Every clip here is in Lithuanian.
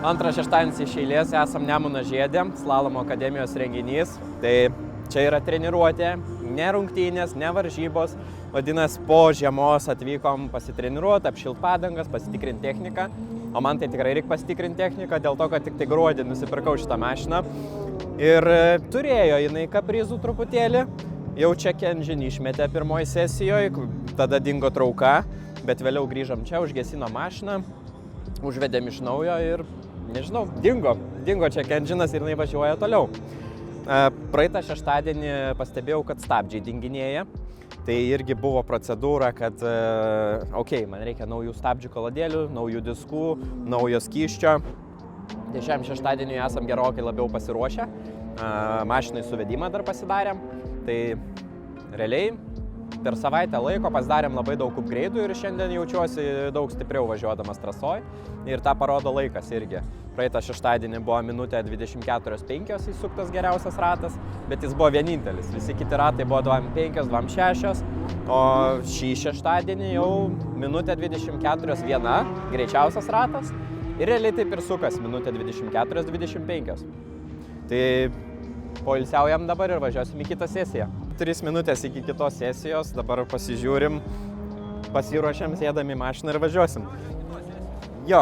Antras šeštadienis iš eilės esam Nemuno Žiede, Slalomo akademijos renginys. Tai čia yra treniruotė, ne rungtynės, ne varžybos. Vadinasi, po žiemos atvykom pasitreniruoti, apšilt padangas, pasitikrinti techniką. O man tai tikrai reikia pasitikrinti techniką, dėl to, kad tik tai gruodį nusipirkau šitą mašiną. Ir turėjo jinai kaprizų truputėlį. Jau check engine išmetė pirmoji sesijoje, tada dingo trauka, bet vėliau grįžom čia, užgesino mašiną, užvedėm iš naujo ir, nežinau, dingo check engine'as ir jinai važiuoja toliau. Praeitą šeštadienį pastebėjau, kad stabdžiai dinginėja. Tai irgi buvo procedūra, kad, man reikia naujų stabdžių kaladėlių, naujų diskų, naujo skysčio. Tai šiam šeštadieniui esam gerokai labiau pasiruošę. Mašinai suvedimą dar pasidarėm. Tai realiai per savaitę laiko pasidarėm labai daug upgrade'ų ir šiandien jaučiuosi daug stipriau važiuodamas trasoj. Ir tą parodo laikas irgi. Praeitą šeštadienį buvo minutė 24:05 įsuktas geriausias ratas, bet jis buvo vienintelis. Visi kiti ratai buvo 2:05, 2:06, o šį šeštadienį jau minutė 24:01 greičiausias ratas ir realiai taip ir sukas minutė 24:25. Tai poilsiaujam dabar ir važiuosim į kitą sesiją. 3 minutės iki kitos sesijos, dabar pasižiūrim, pasiruošiam, sėdam į mašiną ir važiuosim. Jo,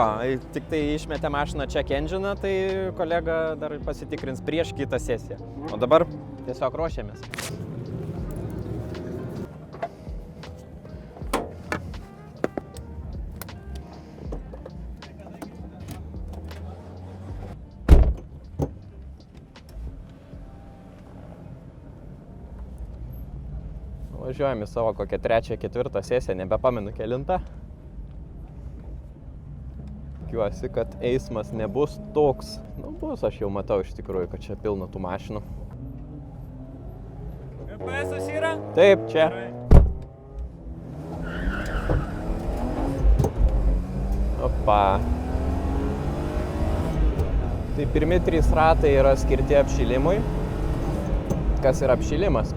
tik tai išmetė mašiną check engine'ą, tai kolega dar pasitikrins prieš kitą sesiją. O dabar tiesiog ruošiamės. Važiuojam į savo kokią 3-4 sesiją, nebepamenu kelintą. Tikiuosi, kad eismas nebus toks. Bus, aš jau matau iš tikrųjų, kad čia pilna tų mašinų. GPS-as yra? Taip, čia. Opa. Tai pirmi 3 ratai yra skirti apšilimui. Kas yra apšilimas?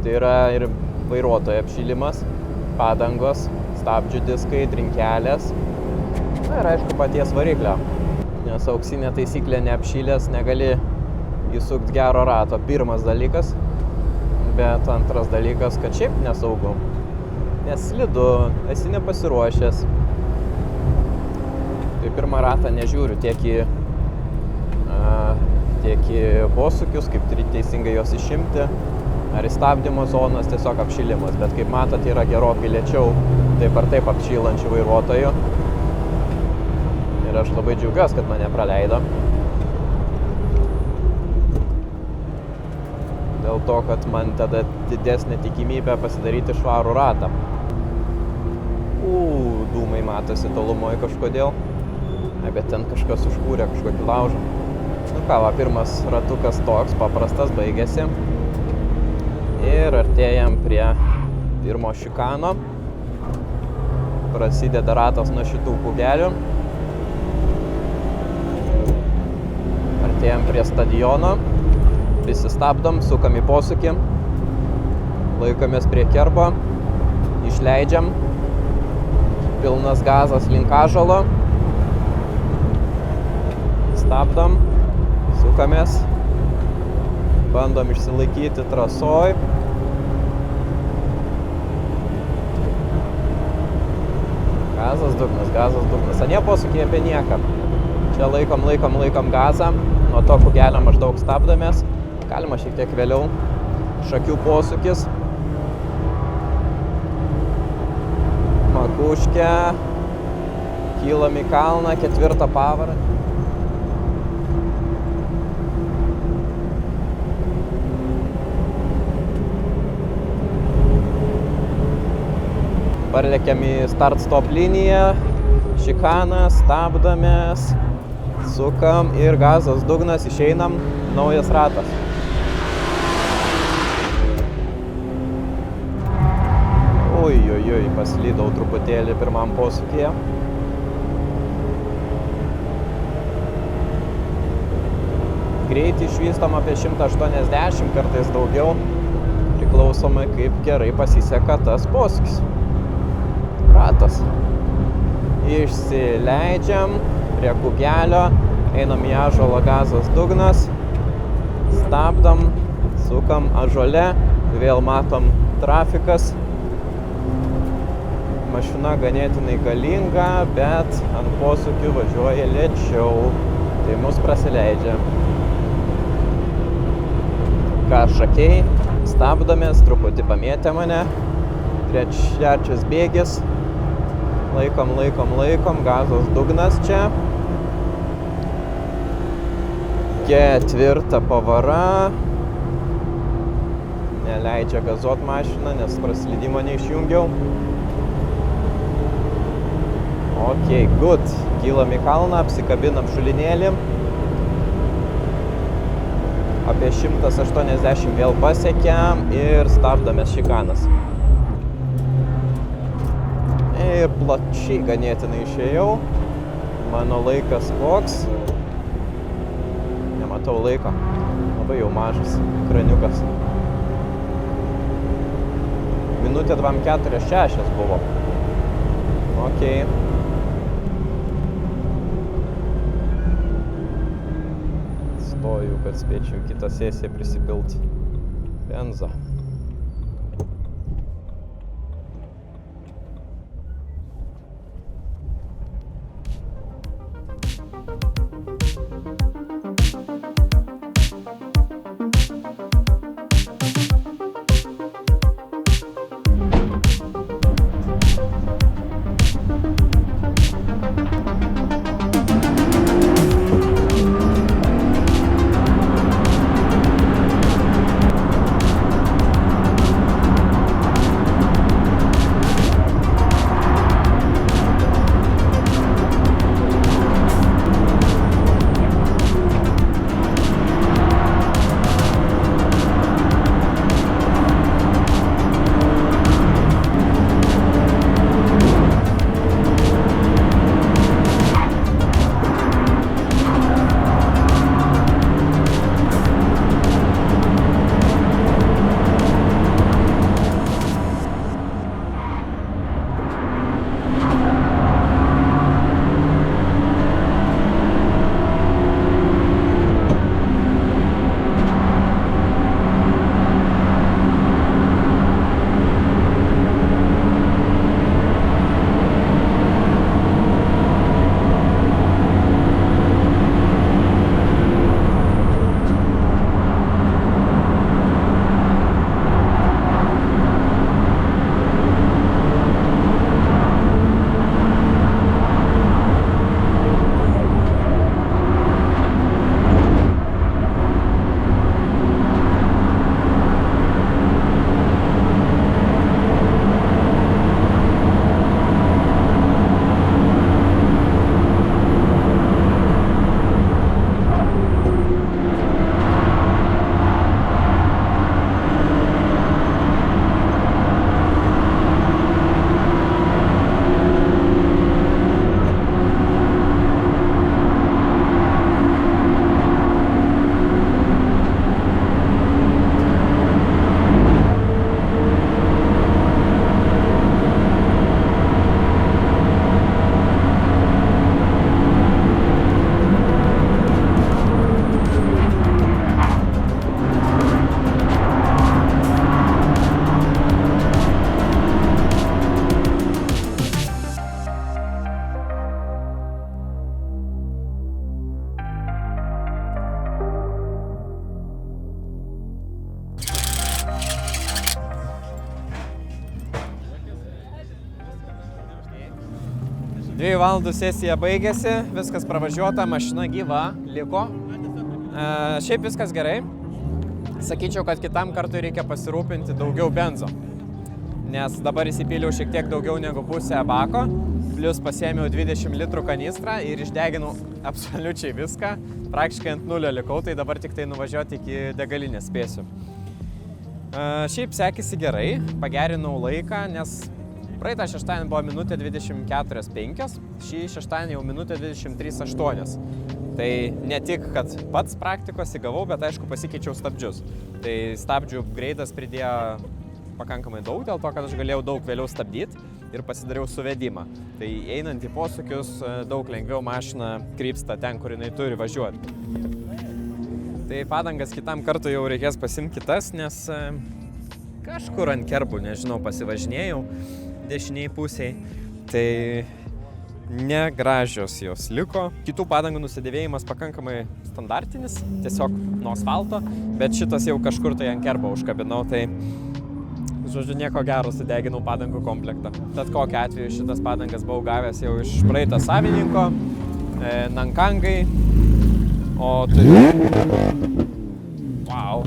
Tai yra ir vairuotojo apšilimas, padangos, stabdžių diskai, trinkelės. Na ir aišku paties variklio, nes auksinė taisyklė neapšilęs negali įsukti gero rato. Pirmas dalykas, bet antras dalykas, kad šiaip nesaugu, nes slidu, esi nepasiruošęs. Tai pirmą ratą nežiūriu tiek į posūkius, kaip teisingai juos išimti, ar į stabdymo zonas, tiesiog apšilimas, bet kaip matot, yra gerokai lėčiau taip ar taip apšylančių vairuotojų. Ir aš labai džiaugiuosi, kad mane praleido. Dėl to, kad man tada didesnė tikimybė pasidaryti švarų ratą. Dūmai matosi tolumoje kažkodėl. Bet ten kažkas užkūrė kažkokį laužą. Nu ką, va, pirmas ratukas toks paprastas baigėsi. Ir artėjam prie pirmo šikano. Prasideda ratas nuo šitų kūgelių. Artėjam prie stadiono. Prisistabdom, sukam į posūkį. Laikomės prie kerbo. Išleidžiam. Pilnas gazas link ąžuolo. Stabdom. Sukamės. Bandom išsilaikyti trasoj. Gazas, dugnas. Anie posūkiai apie nieką. Čia laikom gazą. Nuo to kūgelio maždaug stabdomės. Galima šiek tiek vėliau. Šakių posūkis. Makuškė. Kylam į kalną, 4 pavarą. Parlekiam į start-stop liniją, šikaną, stabdomės, sukam ir gazas, dugnas, išeinam, naujas ratas. Paslydau truputėlį pirmam posūkyje. Greitį išvystom apie 180, kartais daugiau, priklausomai kaip gerai pasiseka tas posūkis. Ratas. Išsileidžiam prie kūgelio, Einam į ąžuolą, gazos dugnas, stabdom, sukam ąžuole, vėl matom trafikas. Mašina ganėtinai galinga, bet ant posūkių važiuoja lėčiau, tai mus prasileidžia. Ką šakiai, stabdomės, truputį pamėtė mane, trečias bėgis, laikom, gazos dugnas čia. Ketvirta pavara, neleidžia gazuot mašiną, nes praslydimo neišjungiau. Ok, good. Kylam į kalną, apsikabinam šulinėlį. Apie 180 vėl pasiekėm ir stabdomės šikanas. Ir plačiai ganėtinai išėjau. Mano laikas koks? Nematau laiko. Labai jau mažas kraniukas. Minutė 2:46 buvo. Ok. Stoju, kad spėčiau kitą sesiją prisipilti benzo. Dviejų valandų sesija baigėsi, viskas pravažiuota, mašina gyva, liko. Šiaip viskas gerai. Sakyčiau, kad kitam kartui reikia pasirūpinti daugiau benzo. Nes dabar įsipyliau šiek tiek daugiau negu pusę bako, plus pasiėmiau 20 litrų kanistrą ir išdeginau absoliučiai viską. Praktiškai ant nulio likau, tai dabar tik tai nuvažiuoti iki degalinės spėsiu. Šiaip sekėsi gerai, pagerinau laiką, nes praeitą šeštadienį buvo minutė 24:05, šį šeštadienį jau minutė 23:08. Tai ne tik, kad pats praktikos įgavau, bet aišku pasikeičiau stabdžius. Tai stabdžių greitas pridėjo pakankamai daug, dėl to, kad aš galėjau daug vėliau stabdyti. ir pasidariau suvedimą. Tai einant į posūkius daug lengviau mašina krypsta ten, kur jinai turi važiuoti. Tai padangas kitam kartui jau reikės pasimti kitas, nes kažkur ant kerbų, nežinau, pasivažinėjau dešiniai pusiai. Tai negražios jos liko. Kitų padangų nusidėvėjimas pakankamai standartinis, tiesiog nuo asfalto, bet šitas jau kažkur tai ant kerbo užkabinau, tai žodžiu nieko gero, sudeginau padangų komplektą. Tad kokiu atveju šitas padangas buvau gavęs jau iš praeito savininko, Nankangai, o turiu... Wow!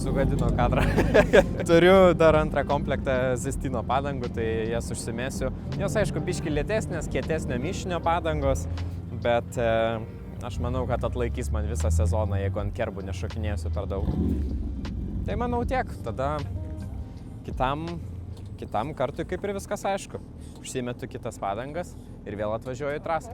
Sugadino kadrą. Turiu dar antrą komplektą Zestino padangų, tai jas užsimesiu. Jos aišku biški lėtesnės, kietesnio mišinio padangos, bet aš manau, kad atlaikys man visą sezoną, jeigu ant kerbų nešokinėsiu per daug. Tai manau tiek, tada kitam kartui kaip ir viskas aišku. Užsimetu kitas padangas ir vėl atvažiuoju į trasą.